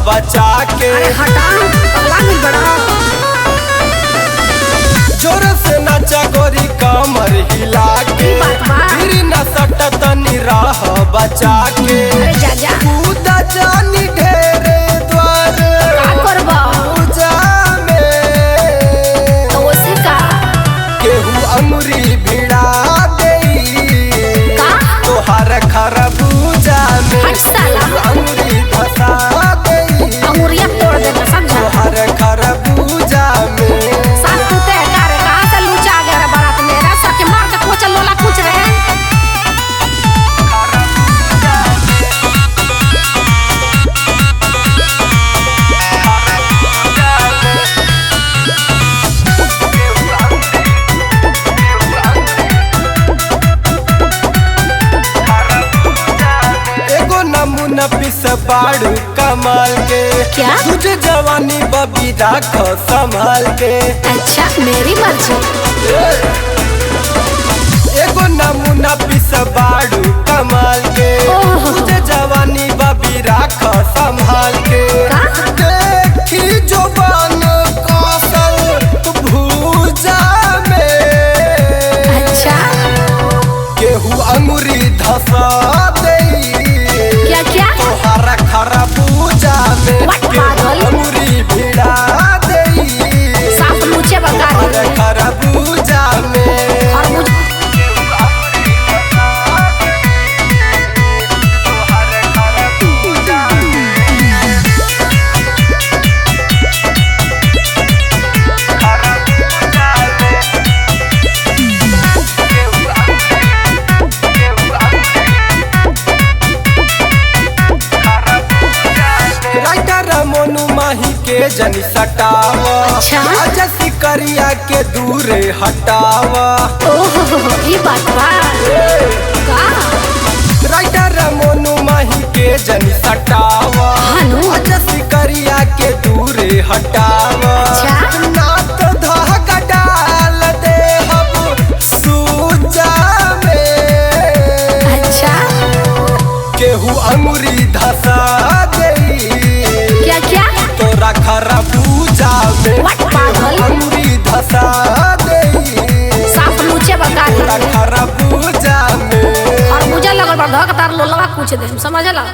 बचा के। जोर से नाचा गोरी कमर हिला के, फिर न सट तनी राह बचा के। कूदा जानी ढेरे द्वार पूजा में, केहू अंगुरी भिड़ा देई तोहार खरबूजा में। अंगुरी धसा देई तोहार खरबूजा में। नफिस बाड़ू कमाल के, तुझे जवानी बबी राखो संभाल के। अच्छा मेरी मर्जी। एगो नमूना पिस बाड़ू कमाल के, तुझे जवानी बबी राखो संभाल के। देखी जो बन कौशल भूजा में, अच्छा केहू अंगुरी धसा खरबूजा में। अंगुरी भिड़ा देई खरबूजा में। मोनू माही के जनी सटावा, अच्छा सिकरिया के दूरे हटावा। ये बात बा। राइटर मोनू माही के जनी सटावा, अच्छा सिकरिया के दूरे हटावा। नात धागा डाल दे हम सूजा में, केहू अंगुरी धसा तोरा खरबूजा में। अंगुरी धसा देई तोरा खरबूजा में। खरबूजा लगल बा धक तार लोलवा कुछ दे समझला।